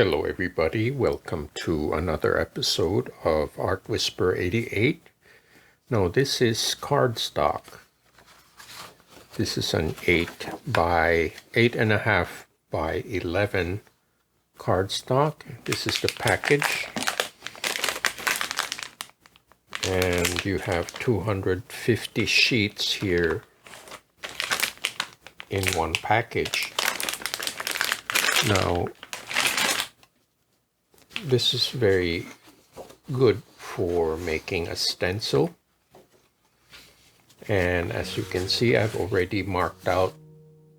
Hello everybody, welcome to another episode of Art Whisper 88. Now this is cardstock. This is an 8.5 by 11 cardstock. This is the package. And you have 250 sheets here in one package. Now, this is very good for making a stencil. And as you can see, I've already marked out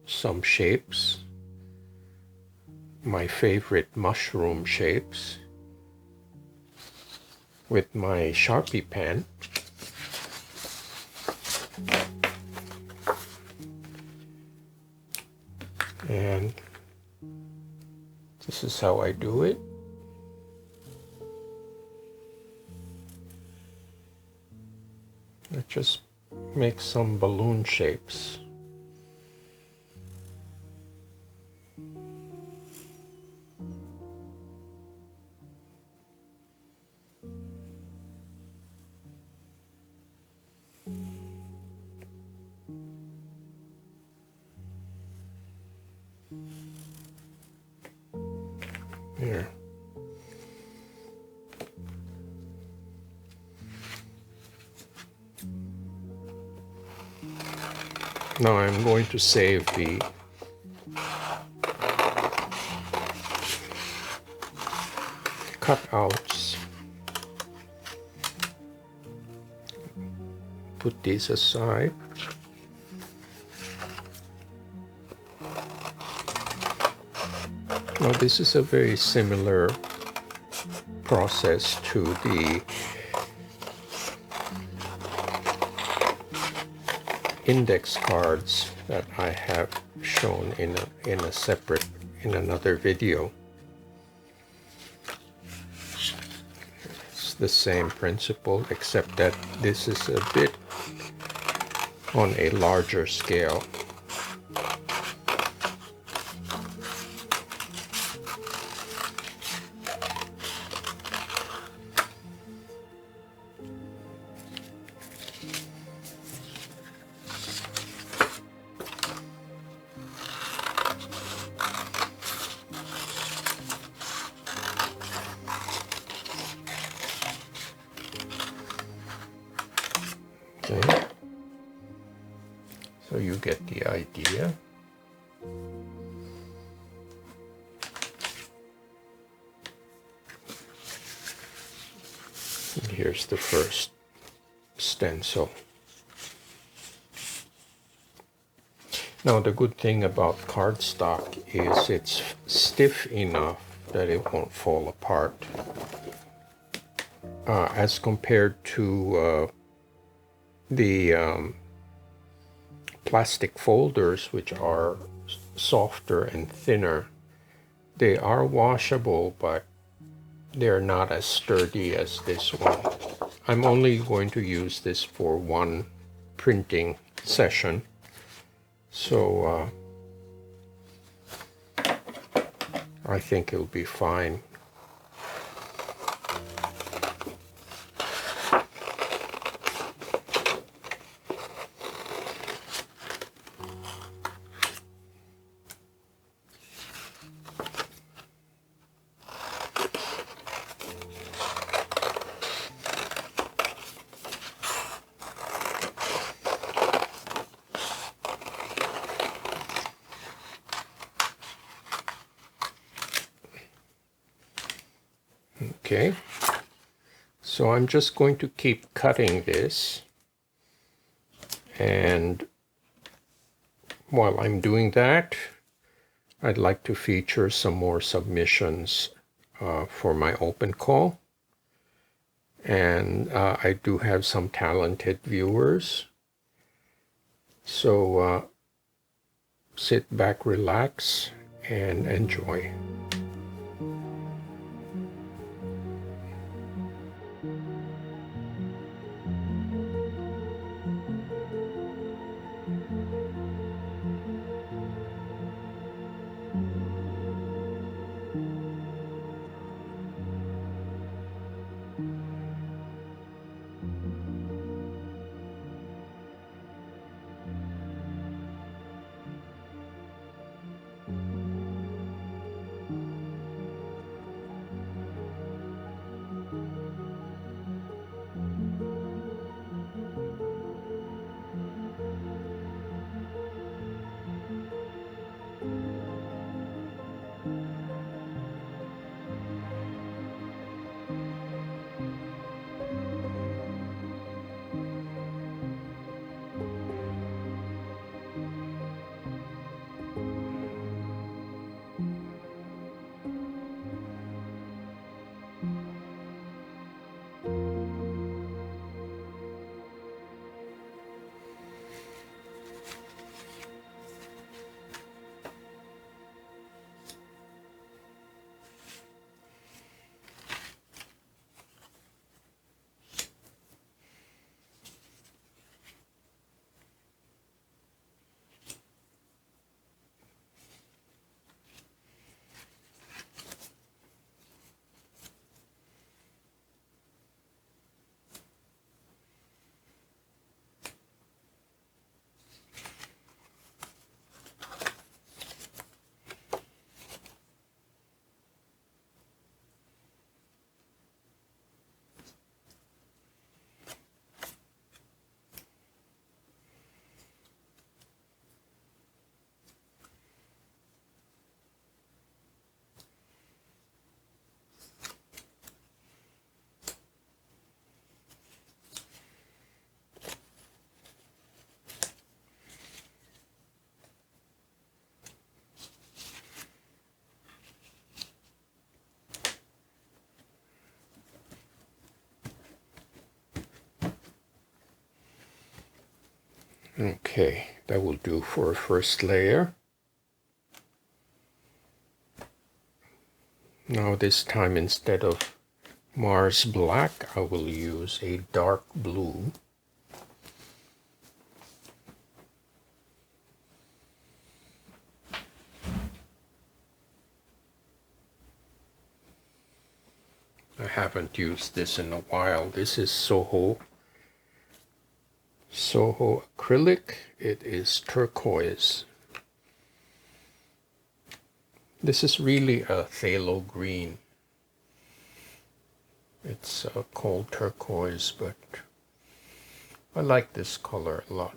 some shapes. My favorite mushroom shapes with my Sharpie pen. And this is how I do it. I just make some balloon shapes. There. Now I'm going to save the cutouts. Put these aside. Now this is a very similar process to the index cards that I have shown in another video. It's the same principle, except that this is a bit on a larger scale. Okay. So you get the idea. And here's the first stencil. Now the good thing about cardstock is it's stiff enough that it won't fall apart. As compared to the plastic folders, which are softer and thinner. They are washable, but they're not as sturdy as this one. I'm only going to use this for one printing session, so I think it'll be fine. Okay, so I'm just going to keep cutting this, and while I'm doing that, I'd like to feature some more submissions for my open call. And I do have some talented viewers, so sit back, relax, and enjoy. Okay, that will do for a first layer. Now this time, instead of Mars black, I will use a dark blue. I haven't used this in a while. This is Soho acrylic. It is turquoise. This is really a phthalo green. It's a cold turquoise, but I like this color a lot.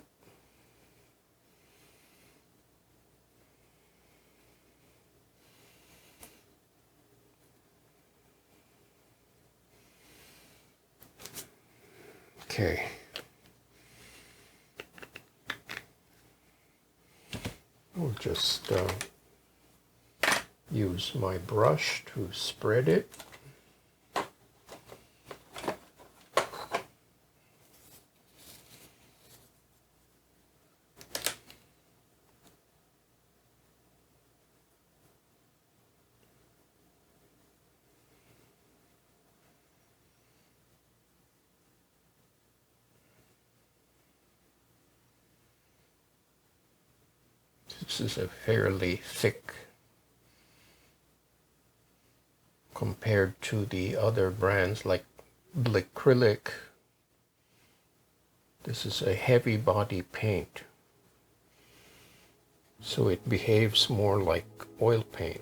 Okay. I'll just use my brush to spread it. This is a fairly thick compared to the other brands like acrylic. This is a heavy body paint, so it behaves more like oil paint.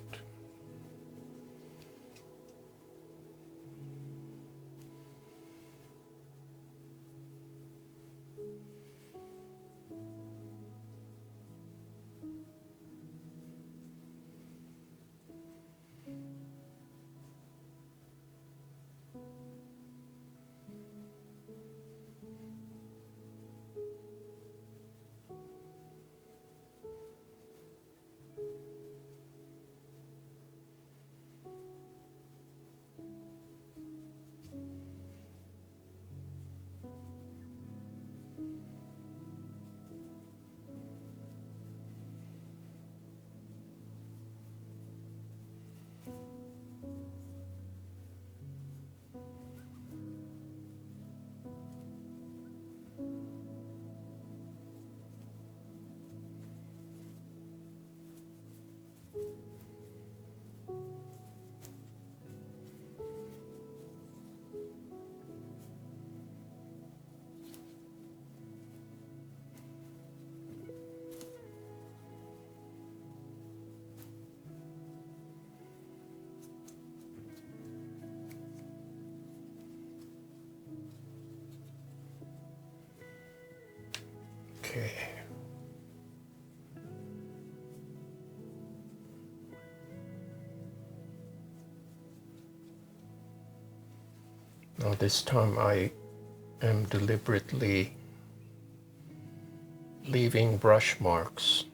Okay. Now this time I am deliberately leaving brush marks.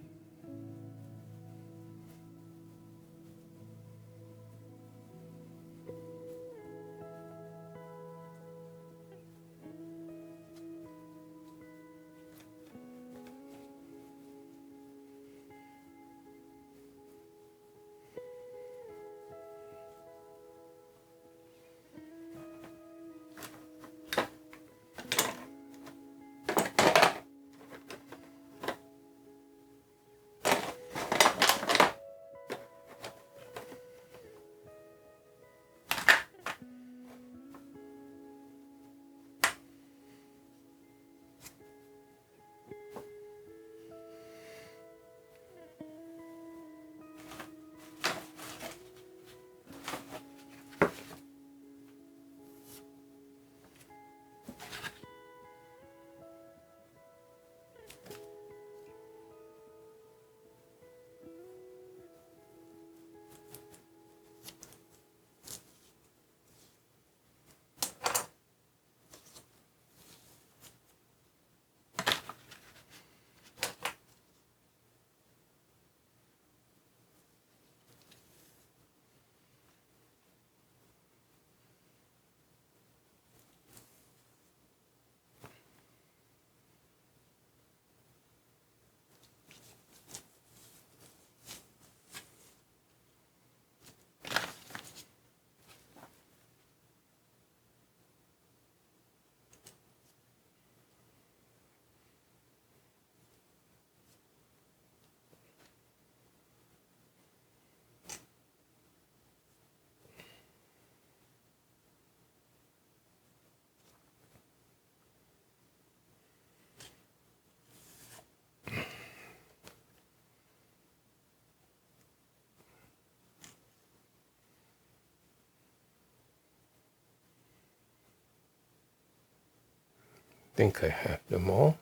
think I have them all.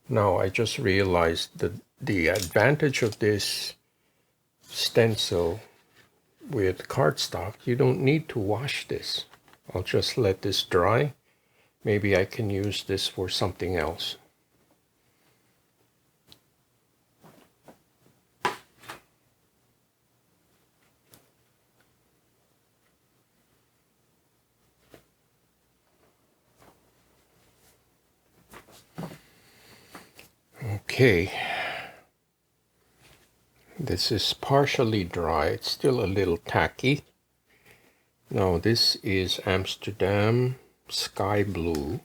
Now I just realized that the advantage of this stencil with cardstock, you don't need to wash this. I'll just let this dry. Maybe I can use this for something else. Okay, this is partially dry. It's still a little tacky. Now this is Amsterdam Sky Blue.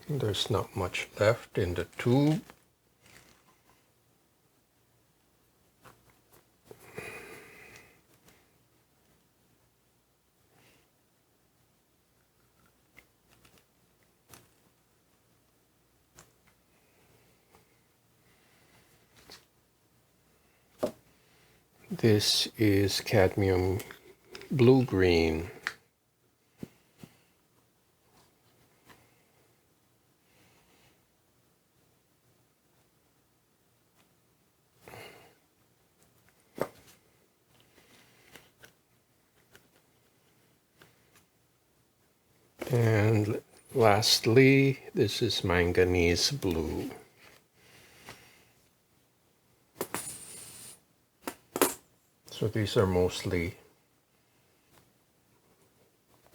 There's not much left in the tube. This is cadmium blue-green. And lastly, this is manganese blue. So these are mostly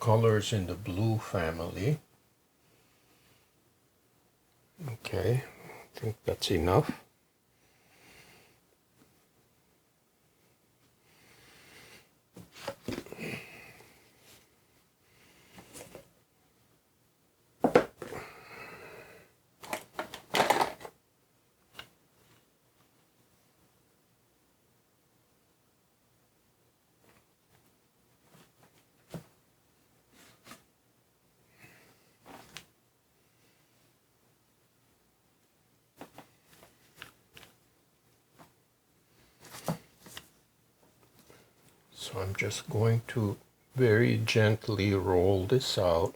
colors in the blue family. Okay, I think that's enough. So I'm just going to very gently roll this out,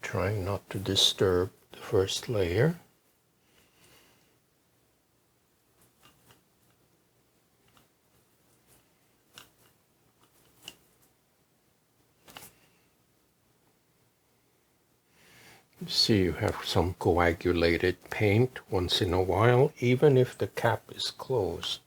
trying not to disturb the first layer. You see, you have some coagulated paint once in a while, even if the cap is closed.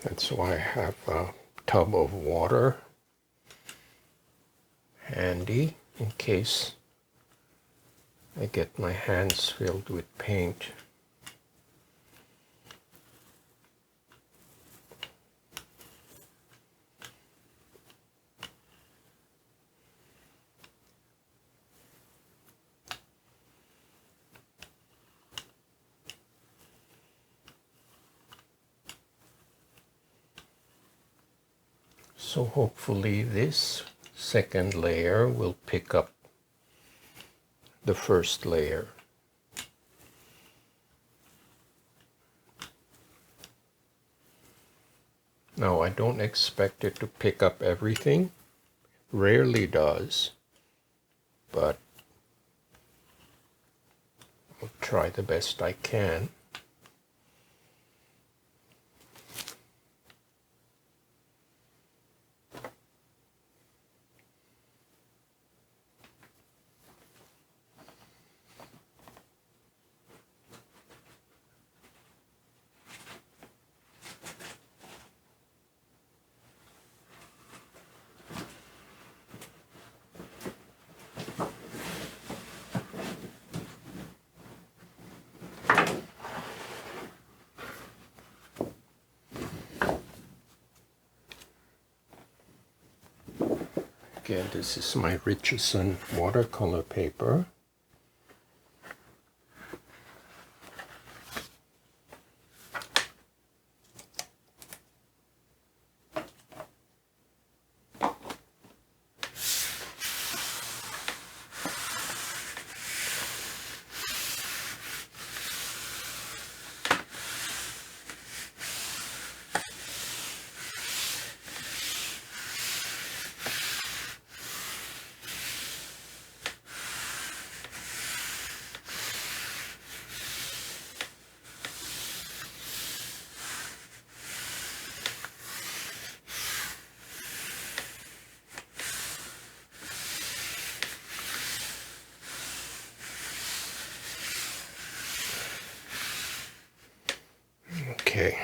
That's why I have a tub of water handy in case I get my hands filled with paint. So hopefully this second layer will pick up the first layer. Now I don't expect it to pick up everything, rarely does, but I'll try the best I can. Again, this is my Richardson watercolor paper. Okay.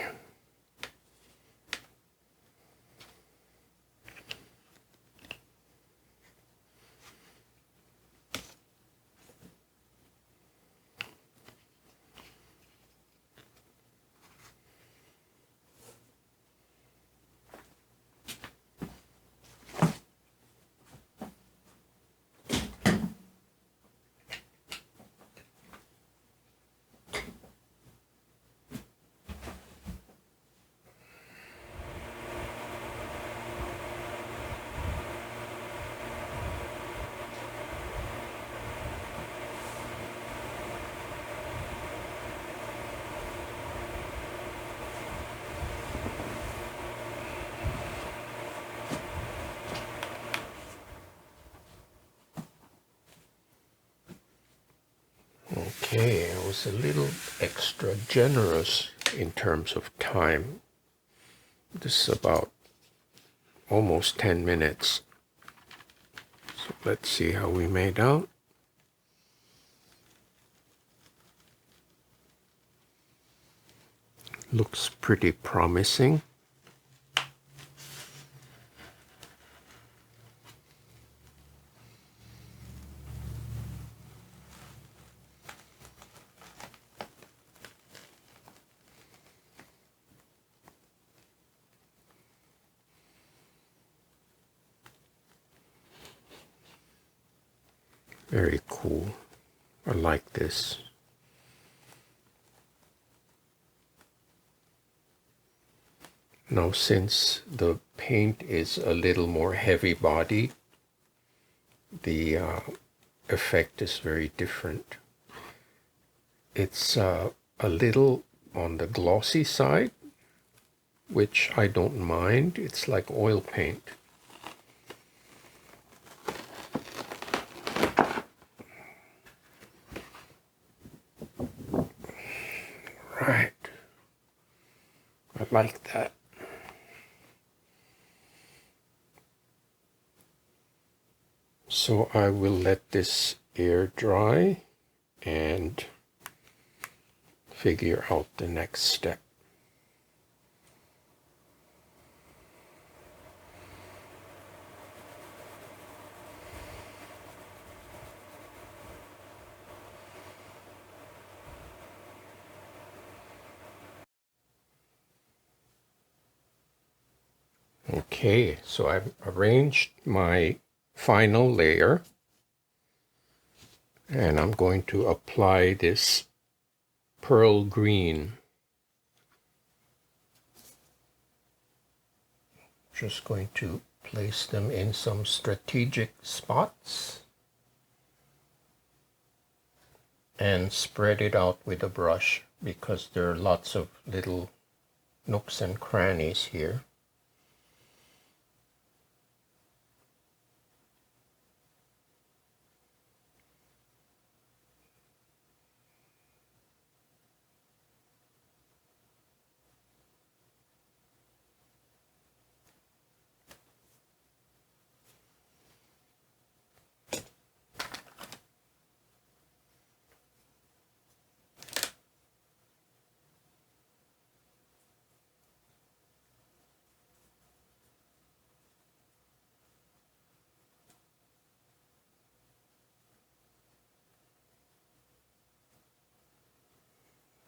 Okay, I was a little extra generous in terms of time. This is about almost 10 minutes. So let's see how we made out. Looks pretty promising. Very cool. I like this. Now, since the paint is a little more heavy body, the effect is very different. It's a little on the glossy side, which I don't mind. It's like oil paint. Right. I like that. So I will let this air dry and figure out the next step. Okay, so I've arranged my final layer, and I'm going to apply this pearl green. Just going to place them in some strategic spots and spread it out with a brush because there are lots of little nooks and crannies here.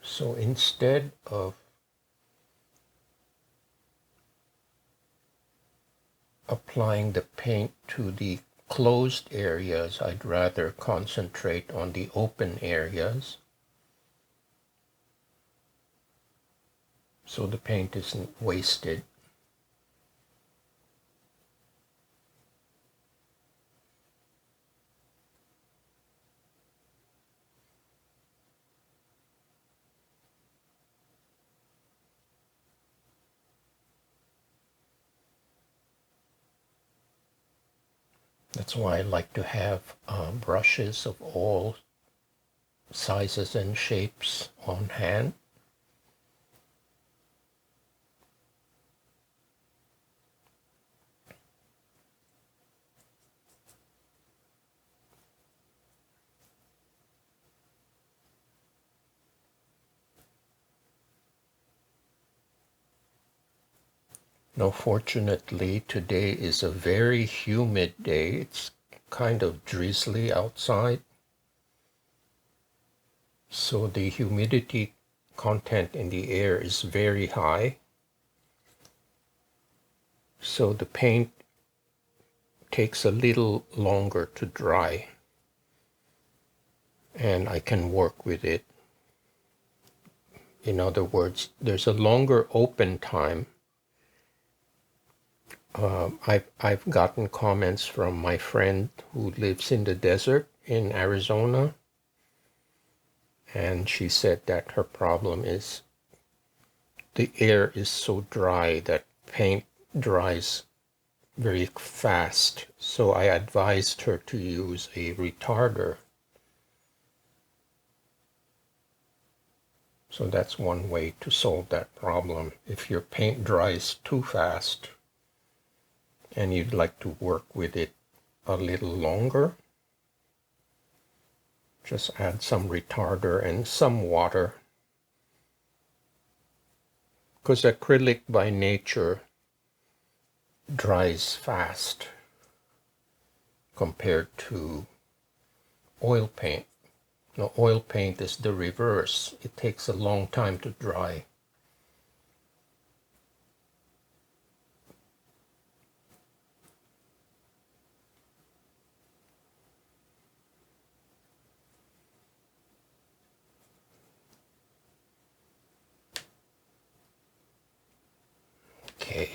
So instead of applying the paint to the closed areas, I'd rather concentrate on the open areas so the paint isn't wasted. That's why I like to have brushes of all sizes and shapes on hand. Now, fortunately, today is a very humid day. It's kind of drizzly outside. So the humidity content in the air is very high. So the paint takes a little longer to dry. And I can work with it. In other words, there's a longer open time. I've gotten comments from my friend who lives in the desert in Arizona, and she said that her problem is the air is so dry that paint dries very fast. So I advised her to use a retarder. So that's one way to solve that problem. If your paint dries too fast and you'd like to work with it a little longer, just add some retarder and some water. Because acrylic by nature dries fast compared to oil paint. Now, oil paint is the reverse. It takes a long time to dry. Okay,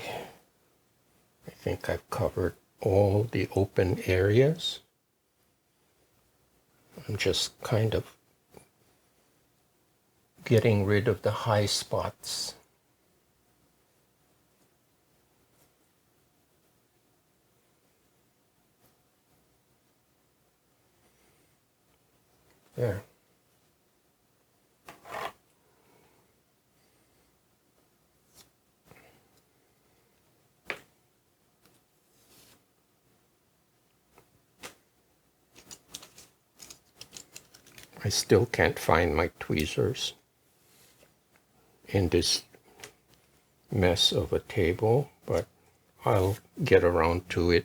I think I've covered all the open areas. I'm just kind of getting rid of the high spots. There. I still can't find my tweezers in this mess of a table, but I'll get around to it.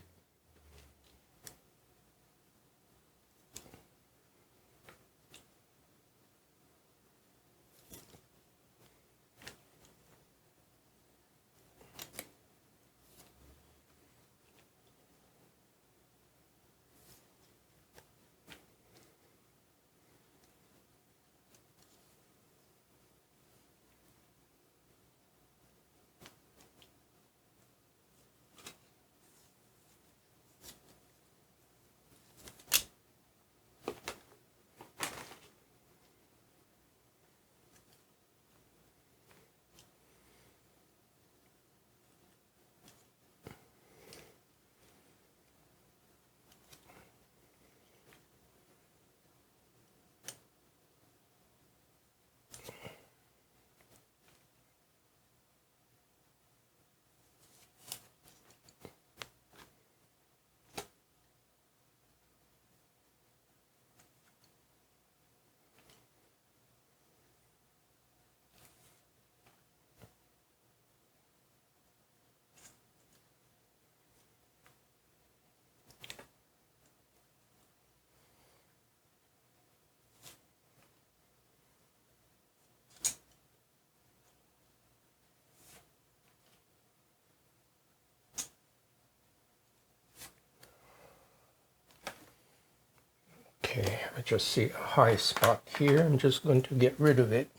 Okay, I just see a high spot here. I'm just going to get rid of it.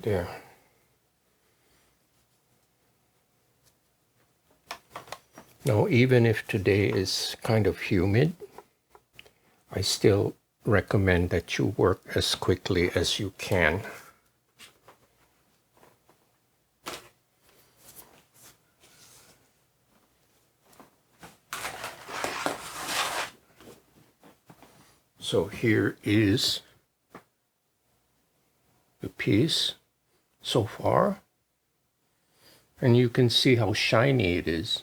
There. Now, even if today is kind of humid, I still recommend that you work as quickly as you can. So here is the piece so far, and you can see how shiny it is.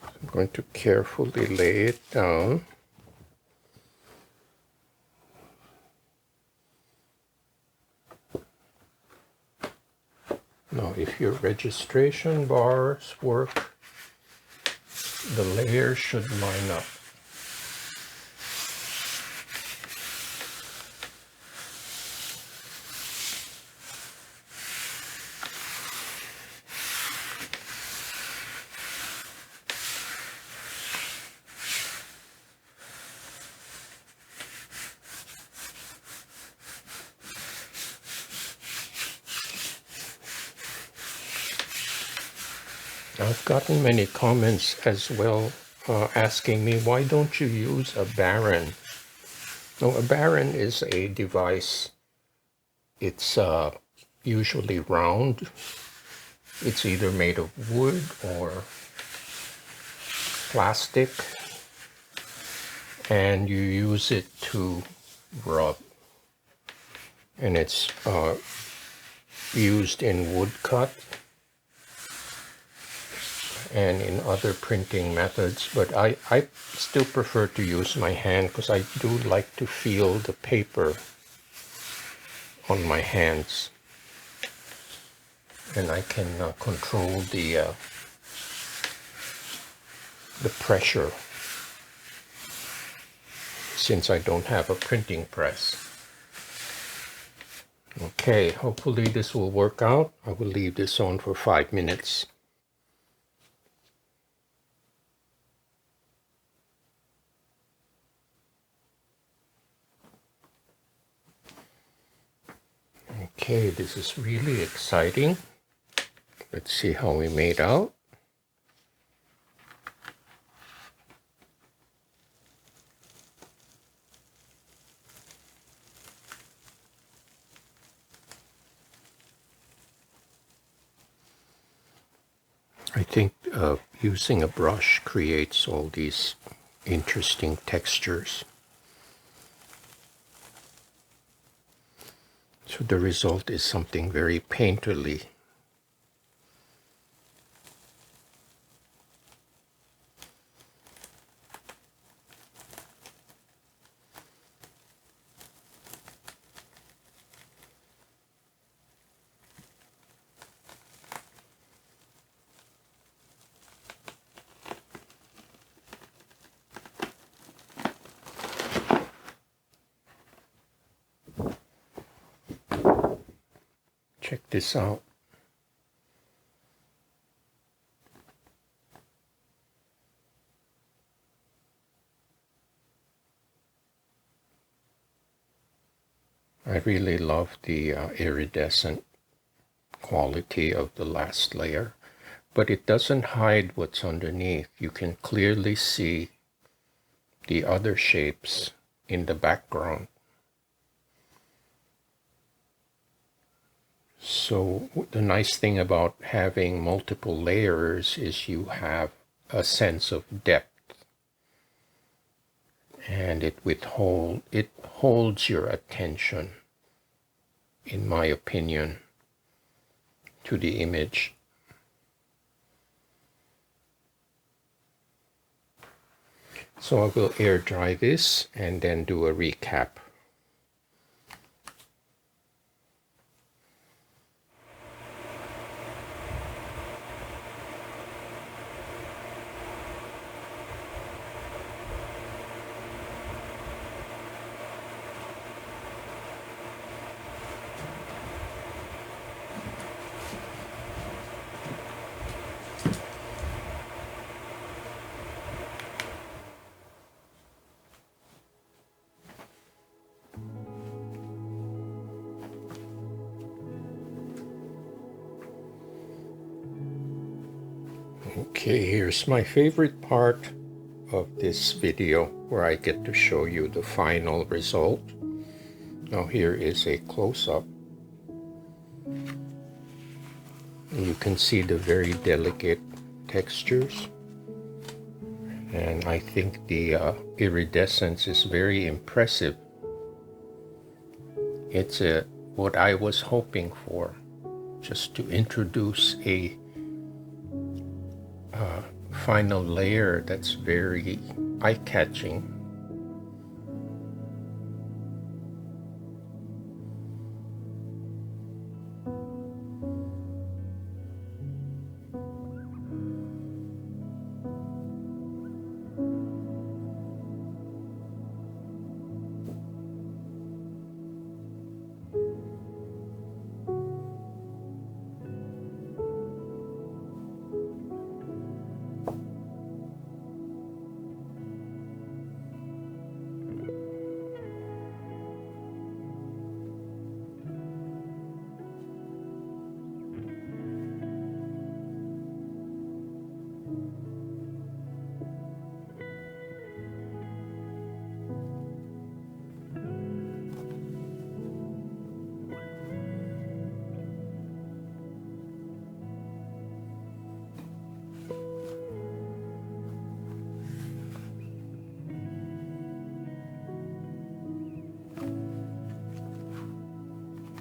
I'm going to carefully lay it down. Now, if your registration bars work, the layers should line up. I've gotten many comments as well asking me, why don't you use a Baron? No, a Baron is a device. It's usually round. It's either made of wood or plastic, and you use it to rub. And it's used in woodcut and in other printing methods, but I still prefer to use my hand because I do like to feel the paper on my hands, and I can control the pressure since I don't have a printing press. Okay, hopefully this will work out. I will leave this on for 5 minutes. Okay, this is really exciting. Let's see how we made out. I think using a brush creates all these interesting textures. So the result is something very painterly. Check this out. I really love the iridescent quality of the last layer, but it doesn't hide what's underneath. You can clearly see the other shapes in the background. So the nice thing about having multiple layers is you have a sense of depth, and it holds your attention, in my opinion, to the image. So I will air dry this and then do a recap. Okay, here's my favorite part of this video where I get to show you the final result. Now here is a close-up. You can see the very delicate textures, and I think the iridescence is very impressive. It's what I was hoping for, just to introduce a final layer that's very eye-catching.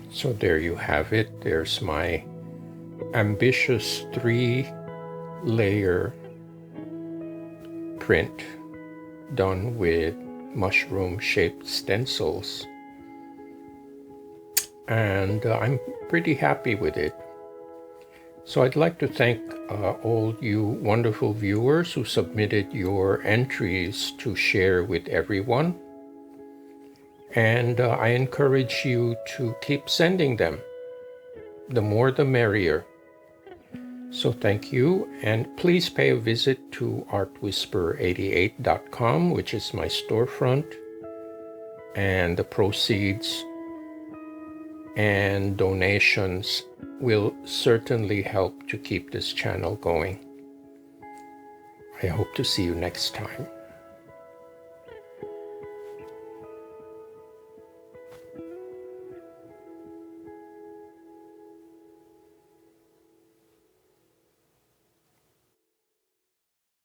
So there you have it. There's my ambitious 3-layer print done with mushroom-shaped stencils. And I'm pretty happy with it. So I'd like to thank all you wonderful viewers who submitted your entries to share with everyone. And I encourage you to keep sending them. The more the merrier. So thank you, and please pay a visit to artwhisperer88.com, which is my storefront, and the proceeds and donations will certainly help to keep this channel going. I hope to see you next time.